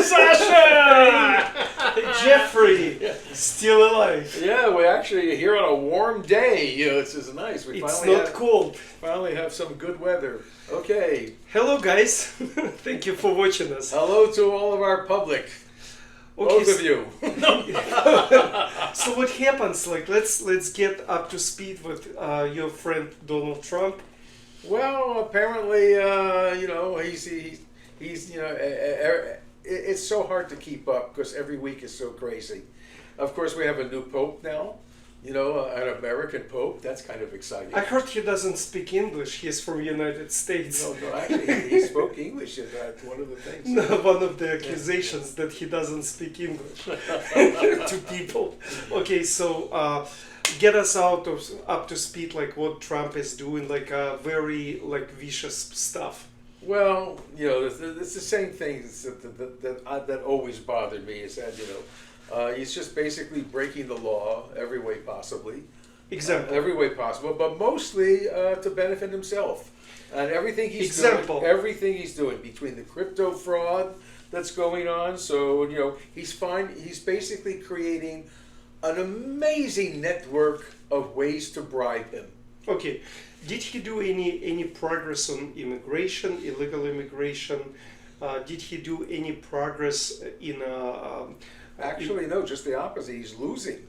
Sasha! Jeffrey, still alive. Yeah, we're actually here on a warm day. This is nice. It's not cold. Finally have some good weather. Okay. Hello, guys. Thank you for watching us. Hello to all of our public. Okay, Both of you. So what happens? Like, let's get up to speed with your friend Donald Trump. Well, apparently, he's it's so hard to keep up because every week is so crazy. Of course, we have a new pope now. An American pope. That's kind of exciting. I heard he doesn't speak English. He's from United States. No, actually, he spoke English. That's one of the things. No, one of the accusations that he doesn't speak English to people. Okay, so get us up to speed, like what Trump is doing, like very vicious stuff. Well, it's the same things that always bothered me. Is that he's just basically breaking the law every way possibly. Exactly. Every way possible, but mostly to benefit himself. And everything he's doing between the crypto fraud that's going on. So he's basically creating an amazing network of ways to bribe him. Okay, did he do any progress on immigration, illegal immigration? Did he do any progress in? Actually, no, just the opposite. He's losing.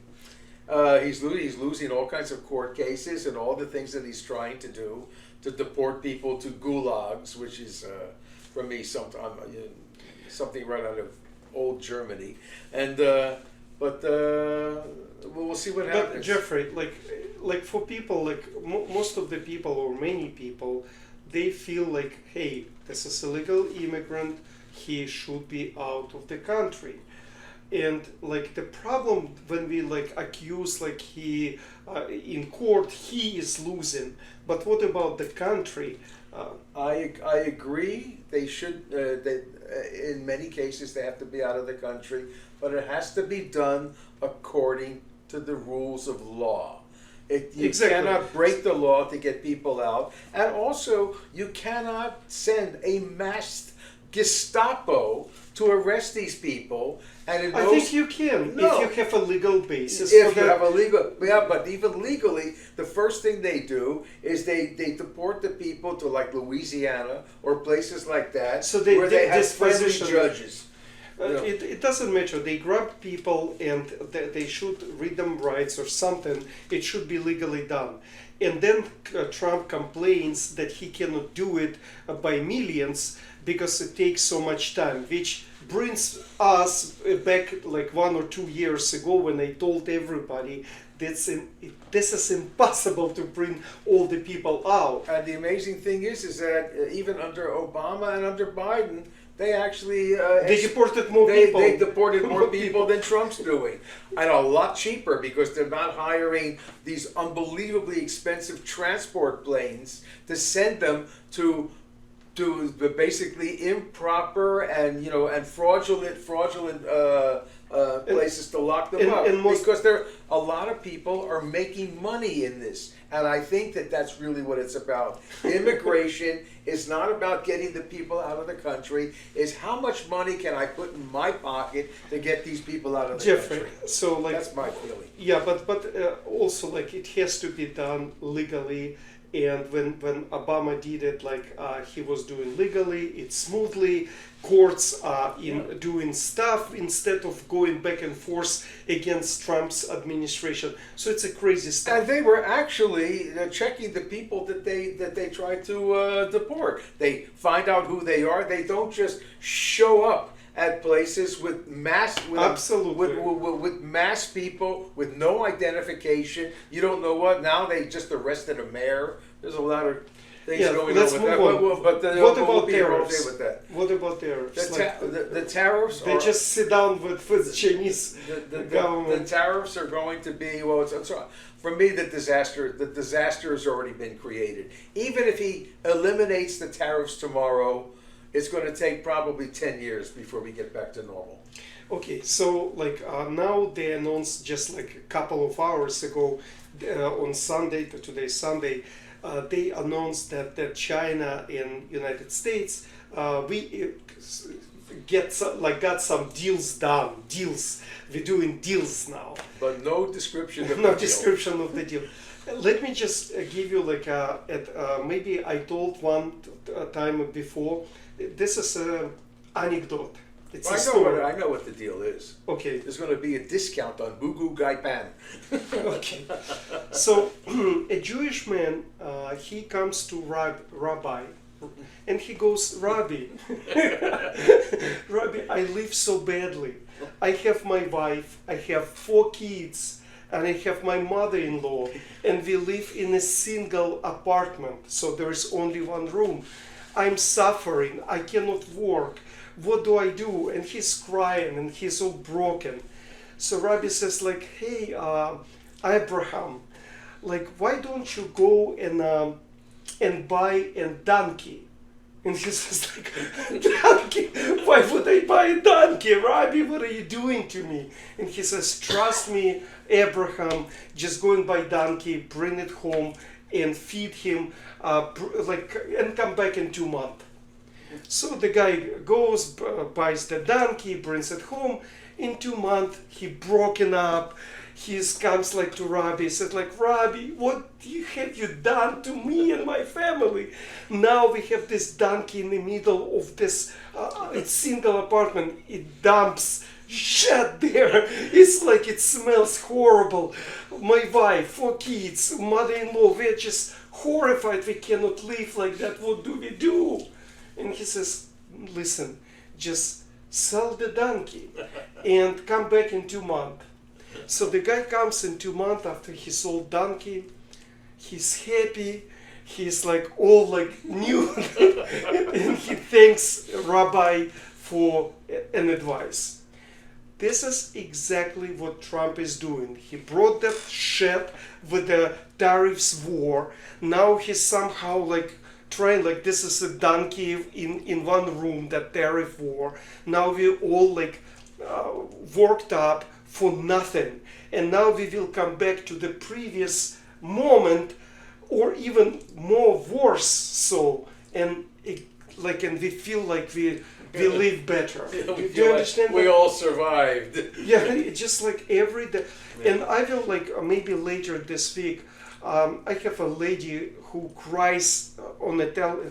He's losing all kinds of court cases and all the things that he's trying to do to deport people to gulags, which is for me something right out of old Germany. And we'll see what happens. But Jeffrey, like for people, most of the people or many people, they feel like, hey, this is a illegal immigrant. He should be out of the country. And the problem when we accuse he in court, he is losing. But what about the country? I agree. They should. In many cases, they have to be out of the country, but it has to be done according to the rules of law. You cannot break the law to get people out, and also you cannot send a masked Gestapo to arrest these people. And I think you can if you have a legal basis. If you have a legal, but even legally, the first thing they do is they deport the people to Louisiana or places like that, so where they have friendly judges. It doesn't matter. They grab people and they should read them rights or something. It should be legally done. And then Trump complains that he cannot do it by millions because it takes so much time, which brings us back 1 or 2 years ago when I told everybody this is impossible to bring all the people out. And the amazing thing is that even under Obama and under Biden, they actually they deported more people. They deported more people than Trump's doing, and a lot cheaper because they're not hiring these unbelievably expensive transport planes to send them to basically improper and fraudulent places to lock them up, because a lot of people are making money in this, and I think that's really what it's about. Immigration is not about getting the people out of the country. It's how much money can I put in my pocket to get these people out of the country. So that's my feeling. Yeah, but also it has to be done legally. And when Obama did it, he was doing legally, it's smoothly. Courts are doing stuff instead of going back and forth against Trump's administration. So it's a crazy stuff. And they were actually checking the people that they tried to deport. They find out who they are. They don't just show up at places with mass people with no identification. You don't know what. Now they just arrested a mayor. There's a lot of things going on with that. What about tariffs? What about tariffs? The tariffs. They just sit down with Chinese government. The tariffs are going to be for me the disaster has already been created. Even if he eliminates the tariffs tomorrow, it's going to take probably 10 years before we get back to normal. Okay, so now they announced just a couple of hours ago on Sunday, today's Sunday, they announced that China and United States, got some deals done. Deals. We're doing deals now. But no description of No the deal. description of the deal. Let me just give you maybe I told one time before. This is an anecdote. It's a story. I know what the deal is. Okay. There's going to be a discount on Bugu Gai Pan. Okay. So a Jewish man, he comes to Rabbi, and he goes, Rabbi, Rabbi, I live so badly. I have my wife, I have 4 kids, and I have my mother-in-law, and we live in a single apartment, so there is only one room. I'm suffering, I cannot work. What do I do? And he's crying and he's all broken. So Rabbi says like, hey, Abraham, like, why don't you go and buy a donkey? And he says like, donkey? Why would I buy a donkey? Rabbi, what are you doing to me? And he says, trust me, Abraham, just go and buy donkey, bring it home and feed him, and come back in 2 months. So the guy goes, buys the donkey, brings it home. In 2 months, he broken up. He comes like to Rabbi, says like, Rabbi, what have you done to me and my family? Now we have this donkey in the middle of this it's single apartment. It dumps shit there. It's like it smells horrible. My wife, 4 kids, mother-in-law, we're just horrified. We cannot live like that. What do we do? And he says, listen, just sell the donkey and come back in 2 months. So the guy comes in 2 months after he sold donkey. He's happy. He's like all like new. And he thanks Rabbi for an advice. This is exactly what Trump is doing. He brought that shit with the tariffs war. Now he's somehow like trying like this is a donkey in one room, that tariff war. Now we're all like worked up for nothing. And now we will come back to the previous moment or even more worse so. And we feel like we live better. Do you understand? We all survived. Yeah, it's just like every day. Yeah. And I will maybe later this week, I have a lady who cries on the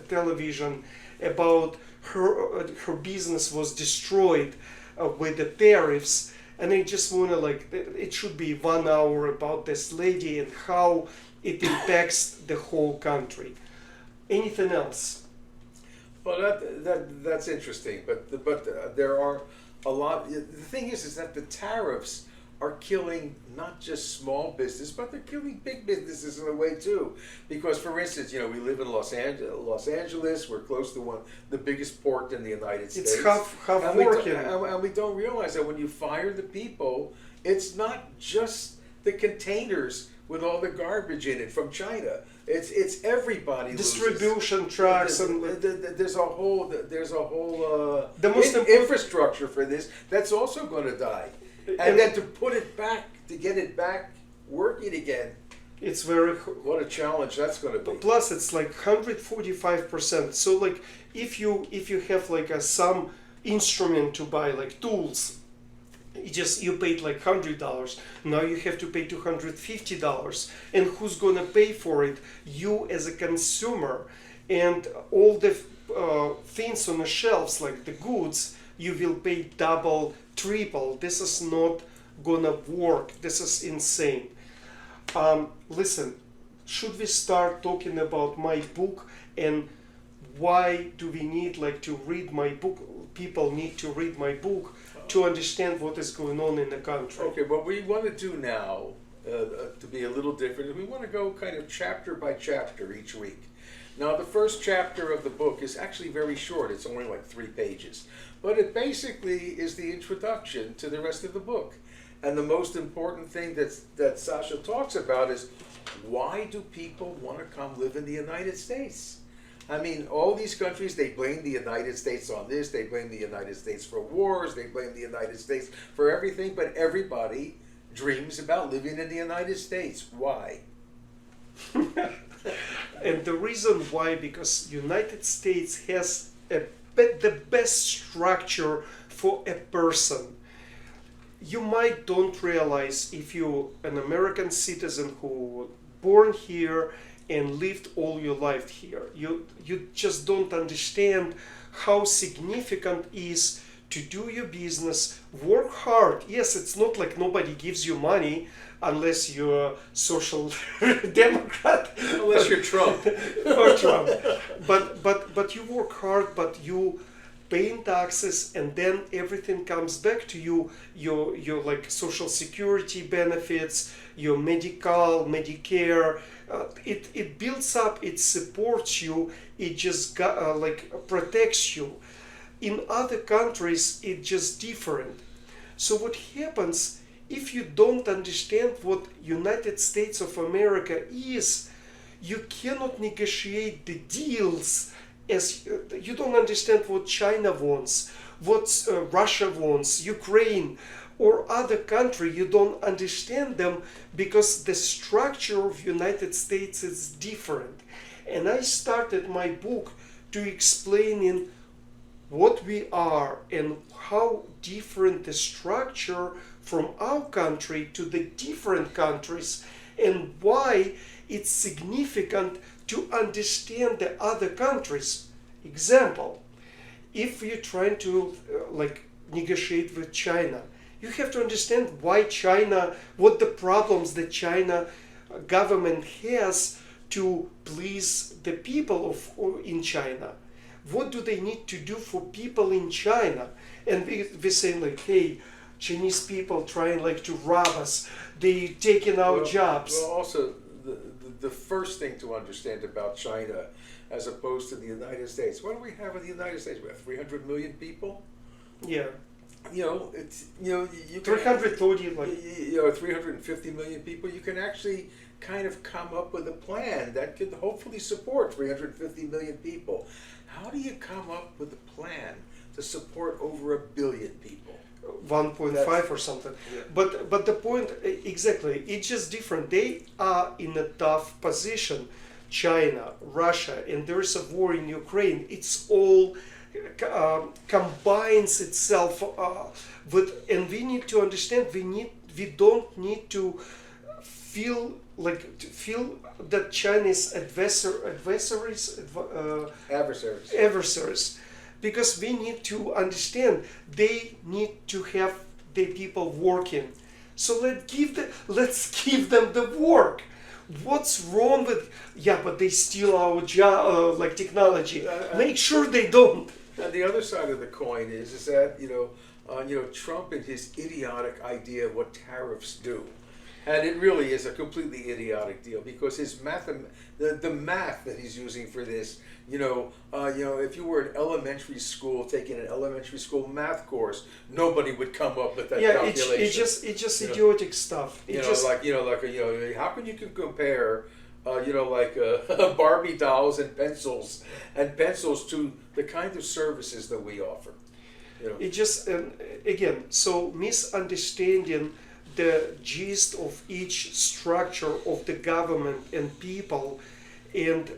television about her business was destroyed with the tariffs, and I just want to it should be 1 hour about this lady and how it impacts the whole country. Anything else? Well, that's interesting, but there are a lot. The thing is that the tariffs are killing not just small business, but they're killing big businesses in a way too. Because, for instance, we live in Los Angeles. We're close to the biggest port in the United States. It's half working, and we don't realize that when you fire the people, it's not just the containers with all the garbage in it from China. It's everybody. Distribution trucks and there's a whole the most infrastructure for this that's also going to die, and then to put it back, to get it back working again, it's very what a challenge that's going to be. Plus, it's like 145%. So like if you have some instrument to buy like tools. You paid like $100. Now you have to pay $250. And who's gonna pay for it? You as a consumer. And all the things on the shelves, like the goods, you will pay double, triple. This is not gonna work. This is insane. Listen, should we start talking about my book and why do we need to read my book? People need to read my book to understand what is going on in the country. Okay, what we want to do now, to be a little different, we want to go kind of chapter by chapter each week. Now, the first chapter of the book is actually very short. It's only like 3 pages. But it basically is the introduction to the rest of the book. And the most important thing that Sasha talks about is, why do people want to come live in the United States? I mean, all these countries, they blame the United States on this, they blame the United States for wars, they blame the United States for everything, but everybody dreams about living in the United States. Why? And the reason why, because United States has a the best structure for a person. You might don't realize if you're an American citizen who born here and lived all your life here. You just don't understand how significant is to do your business, work hard. Yes, it's not like nobody gives you money unless you're a social democrat. Unless you're Trump. Or Trump. But you work hard, but you paying taxes, and then everything comes back to you. Your like social security benefits, your medical, Medicare. It builds up, it supports you, it just like protects you. In other countries, it's just different. So what happens if you don't understand what United States of America is? You cannot negotiate the deals as you don't understand what China wants, what Russia wants, Ukraine, or other country. You don't understand them because the structure of United States is different. And I started my book to explaining what we are and how different the structure from our country to the different countries, and why it's significant to understand the other countries. Example, if you're trying to like negotiate with China, you have to understand why China, what the problems that China government has to please the people in China. What do they need to do for people in China? And we say like, hey, Chinese people trying like to rob us. They taking our jobs. Well, also the first thing to understand about China, as opposed to the United States. What do we have in the United States? We have 300 million people. Yeah. It's you can 330 like 350 million people. You can actually kind of come up with a plan that could hopefully support 350 million people. How do you come up with a plan to support over 1 billion people? 1.5 or something. Yeah. But the point exactly, it's just different. They are in a tough position. China, Russia, and there is a war in Ukraine. It's all combines itself with, and we need to understand. We don't need to feel that China is adversaries, because we need to understand they need to have the people working. So let's give them the work. What's wrong with but they steal our job like technology? Make sure they don't. And the other side of the coin is that Trump and his idiotic idea of what tariffs do. And it really is a completely idiotic deal, because his the math that he's using for this, if you were in elementary school taking an elementary school math course, nobody would come up with that calculation. It's just idiotic stuff. How can you compare, Barbie dolls and pencils to the kind of services that we offer? It just again, so misunderstanding the gist of each structure of the government and people, and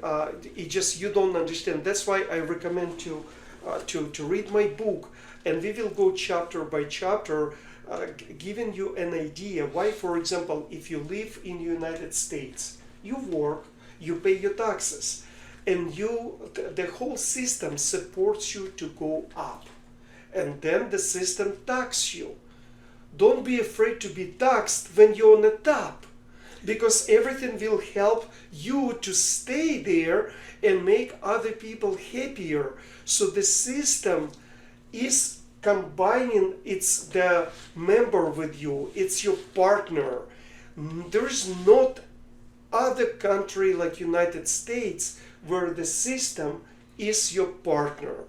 you don't understand. That's why I recommend to read my book, and we will go chapter by chapter, giving you an idea why, for example, if you live in the United States, you work, you pay your taxes, and the whole system supports you to go up, and then the system taxes you. Don't be afraid to be taxed when you're on the top, because everything will help you to stay there and make other people happier. So the system is combining, it's the member with you, it's your partner. There is not other country like United States where the system is your partner.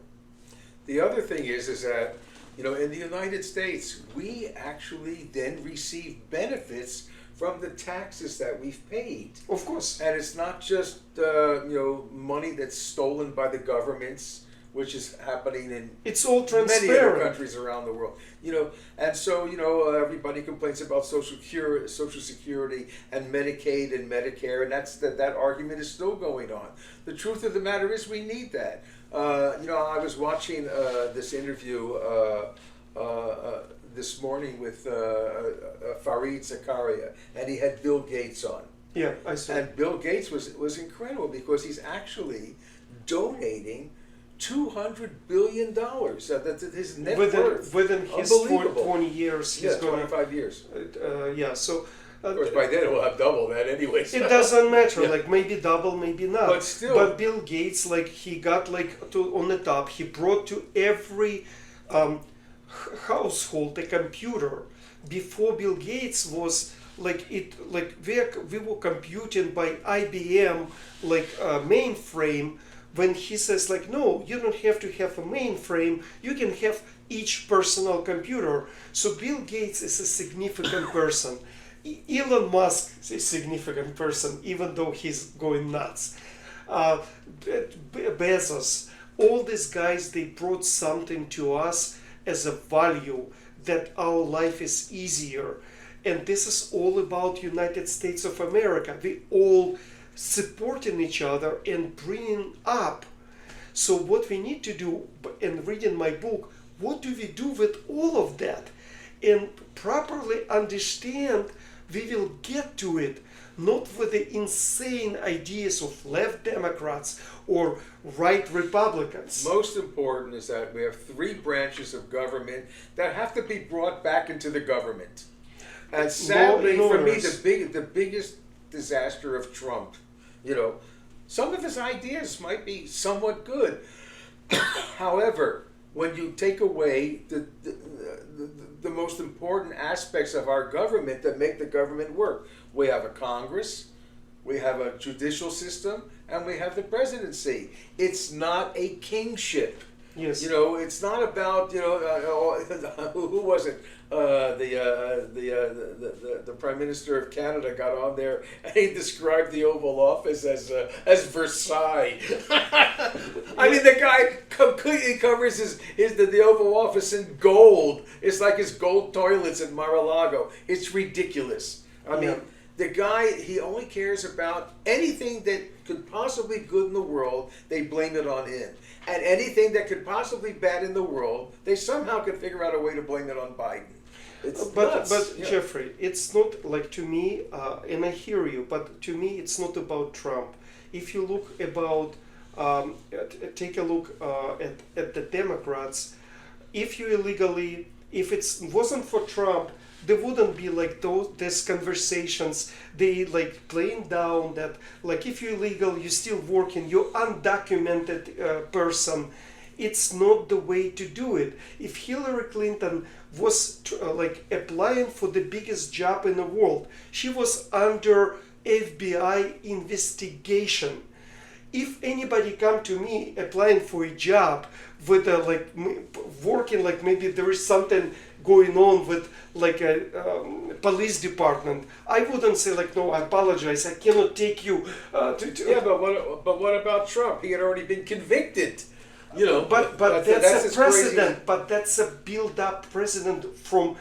The other thing is that in the United States, we actually then receive benefits from the taxes that we've paid. Of course. And it's not just money that's stolen by the governments, which is happening in it's all transparent. Many other countries around the world. And so everybody complains about Social Security and Medicaid and Medicare, and that argument is still going on. The truth of the matter is we need that. I was watching this interview this morning with Fareed Zakaria, and he had Bill Gates on. Yeah, I saw. And Bill Gates was incredible because he's actually donating $200 billion. That's his net worth. Within his 20 years, he's going 25 years. So. Of course, by then it will have double that anyway. So. It doesn't matter, like maybe double, maybe not. But still. But Bill Gates, like he got on the top. He brought to every household a computer. Before Bill Gates was we were computing by IBM mainframe. When he says no, you don't have to have a mainframe. You can have each personal computer. So Bill Gates is a significant person. Elon Musk is a significant person, even though he's going nuts. Bezos, all these guys, they brought something to us as a value that our life is easier. And this is all about United States of America. We all supporting each other and bringing up. So what we need to do, and reading my book, what do we do with all of that? And properly understand, we will get to it, not with the insane ideas of left Democrats or right Republicans. Most important is that we have 3 branches of government that have to be brought back into the government. And sadly, for me, the biggest disaster of Trump, some of his ideas might be somewhat good. However, when you take away the most important aspects of our government that make the government work, we have a Congress, we have a judicial system, and we have the presidency. It's not a kingship. Yes. It's not about who was it? The Prime Minister of Canada got on there and he described the Oval Office as Versailles. I mean, the guy completely covers the Oval Office in gold. It's like his gold toilets at Mar-a-Lago. It's ridiculous. I mean, the guy, he only cares about anything that could possibly good in the world, they blame it on him. And anything that could possibly bad in the world, they somehow could figure out a way to blame it on Biden. But Jeffrey, it's not to me, and I hear you, but to me it's not about Trump. If you look take a look at the Democrats, if it wasn't for Trump, there wouldn't be these conversations. They playing down that if you're illegal, you're still working, you're undocumented person. It's not the way to do it. If Hillary Clinton was applying for the biggest job in the world, she was under FBI investigation. If anybody come to me applying for a job with working maybe there is something going on with a police department, I wouldn't say no, I apologize, I cannot take you Yeah, but what about Trump? He had already been convicted. But that's a precedent. Crazy. But that's a build-up precedent from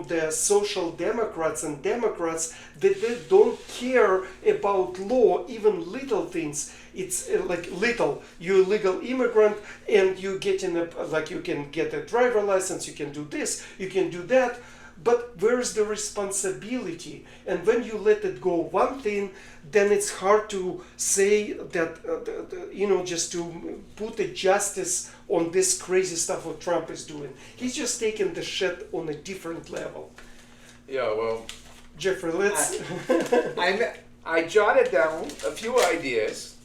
the social democrats and Democrats that they don't care about law, even little things. It's little. You're a legal immigrant and you get you can get a driver license, you can do this, you can do that. But where's the responsibility? And when you let it go one thing, then it's hard to say that, just to put a justice on this crazy stuff what Trump is doing. He's just taking the shit on a different level. Yeah, well... Jeffrey, let's... I jotted down a few ideas,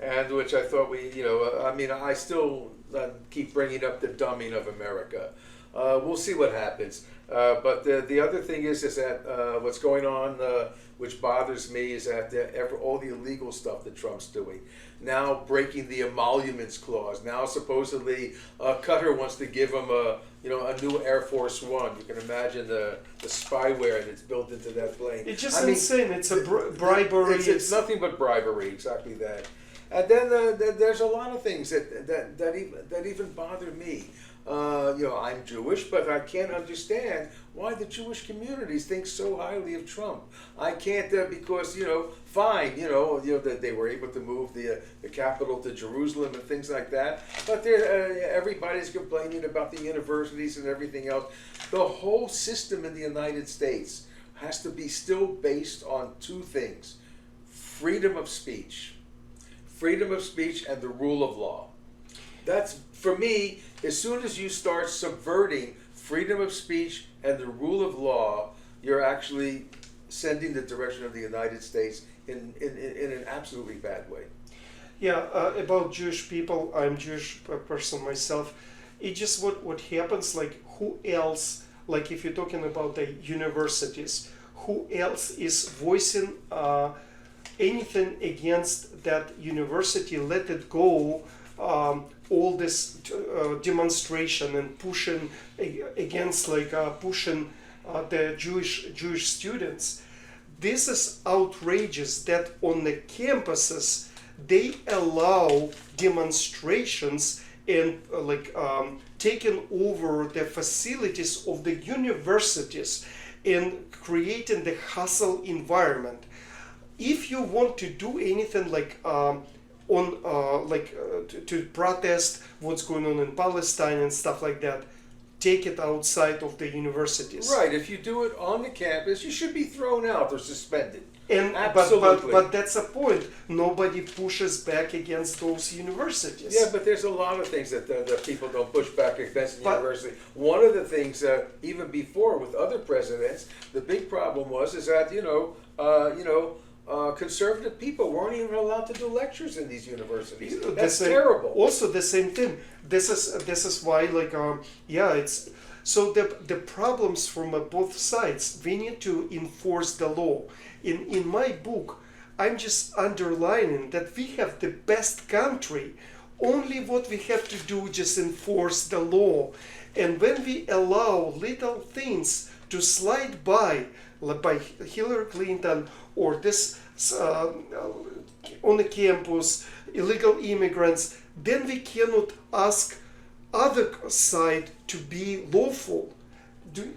and which I thought I still keep bringing up the dumbing of America. We'll see what happens. But the other thing is that what's going on, which bothers me, is that all the illegal stuff that Trump's doing. Now breaking the emoluments clause. Now supposedly Qatar wants to give him a new Air Force One. You can imagine the spyware that's built into that plane. It's just insane. It's a bribery. It's nothing but bribery. Exactly that. And then there's a lot of things that even bother me. I'm Jewish, but I can't understand why the Jewish communities think so highly of Trump. I can't because fine, that they were able to move the capital to Jerusalem and things like that. But everybody's complaining about the universities and everything else. The whole system in the United States has to be still based on two things: freedom of speech and the rule of law. That's, for me, as soon as you start subverting freedom of speech and the rule of law, you're actually sending the direction of the United States in an absolutely bad way. Yeah, about Jewish people, I'm Jewish person myself. It's just what happens, like who else, like if you're talking about the universities, who else is voicing anything against that university, let it go, all this demonstration and pushing against, like pushing the Jewish students. This is outrageous that on the campuses they allow demonstrations and taking over the facilities of the universities and creating the hostile environment. If you want to do anything to protest what's going on in Palestine and stuff like that, take it outside of the universities. Right. If you do it on the campus, you should be thrown out or suspended. And absolutely. But that's a point. Nobody pushes back against those universities. Yeah, but there's a lot of things that people don't push back against the university. One of the things, even before with other presidents, the big problem was that conservative people weren't even allowed to do lectures in these universities. That's terrible. Also, the same thing. This is why, it's so the problems from both sides. We need to enforce the law. In my book, I'm just underlining that we have the best country. Only what we have to do just enforce the law. And when we allow little things to slide by Hillary Clinton or this on the campus, illegal immigrants, then we cannot ask other side to be lawful. And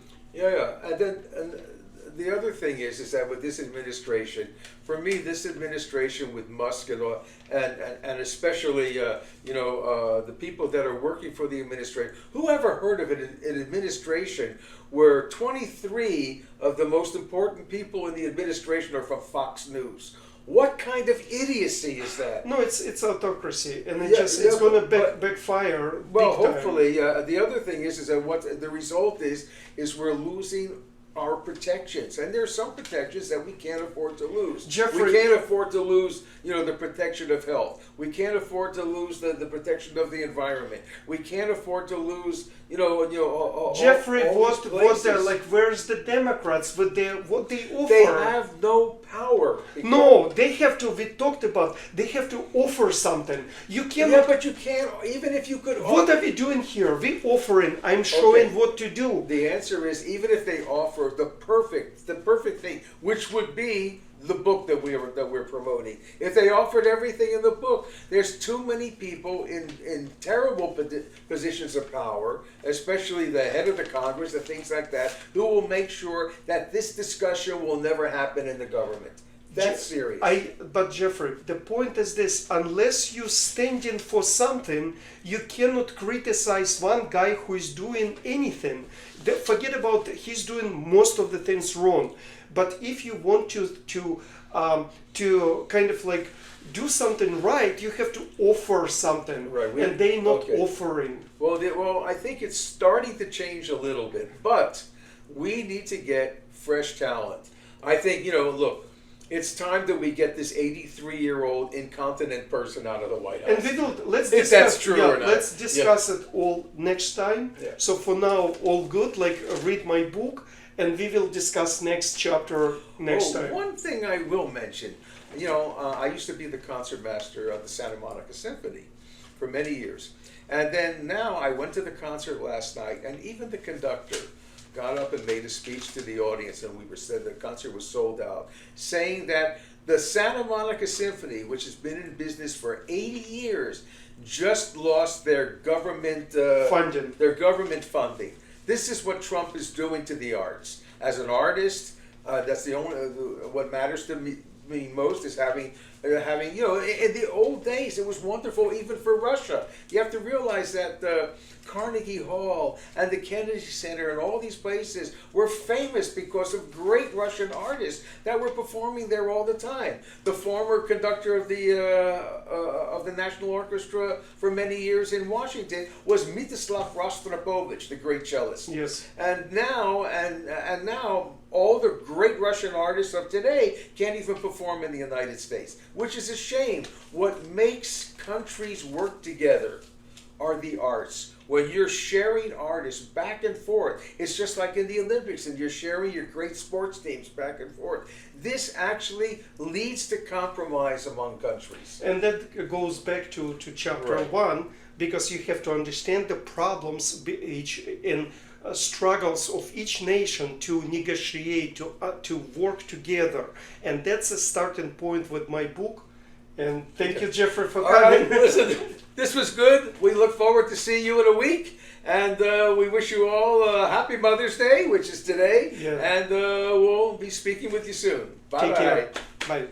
the other thing is that with this administration, for me, this administration with Musk and especially the people that are working for the administration, who ever heard of an administration where 23 of the most important people in the administration are from Fox News? What kind of idiocy is that? No, it's autocracy, and it's going to backfire. Well, big time. hopefully, the other thing is that what the result is we're losing our protections, and there's some protections that we can't afford to lose. Jeffrey, we can't afford to lose, the protection of health. We can't afford to lose the protection of the environment. We can't afford to lose, Jeffrey, all what they're like? Where's the Democrats with what they offer? They have no power. No, they have to. We talked about. They have to offer something. You can't. Yeah, but you can't. Even if you could. What are we doing here? We offering. I'm showing what to do. The answer is, even if they offer the perfect thing, which would be the book that we're promoting. If they offered everything in the book, there's too many people in terrible positions of power, especially the head of the Congress and things like that, who will make sure that this discussion will never happen in the government. That's serious. But Jeffrey, the point is this: unless you standing for something, you cannot criticize one guy who is doing anything. Forget about he's doing most of the things wrong. But if you want to kind of like do something right, you have to offer something, right? And they're not offering. Well, I think it's starting to change a little bit, but we need to get fresh talent. I think look. It's time that we get this 83-year-old incontinent person out of the White House. And let's discuss, if that's true or not. Let's discuss it all next time. Yeah. So for now, all good. Read my book, and we will discuss next chapter next time. One thing I will mention, I used to be the concertmaster of the Santa Monica Symphony for many years, and then now I went to the concert last night, and even the conductor got up and made a speech to the audience, and the concert was sold out, saying that The Santa Monica Symphony, which has been in business for 80 years, just lost their government funding. This is what Trump is doing to the arts. As an artist, that's the only what matters to me most is having in the old days it was wonderful even for Russia. You have to realize that Carnegie Hall and the Kennedy Center and all these places were famous because of great Russian artists that were performing there all the time. The former conductor of the National Orchestra for many years in Washington was Mstislav Rostropovich, the great cellist. Yes. And now all the great Russian artists of today can't even perform in the United States, which is a shame. What makes countries work together are the arts. When you're sharing artists back and forth, it's just like in the Olympics and you're sharing your great sports teams back and forth. This actually leads to compromise among countries. And that goes back to chapter Right. 1, because you have to understand the problems in struggles of each nation to negotiate, to work together. And that's a starting point with my book. And thank you, Jeffrey, for All coming. right, listen, this was good. We look forward to seeing you in a week. And we wish you all a happy Mother's Day, which is today. Yeah. And we'll be speaking with you soon. Bye-bye. Take care. Bye.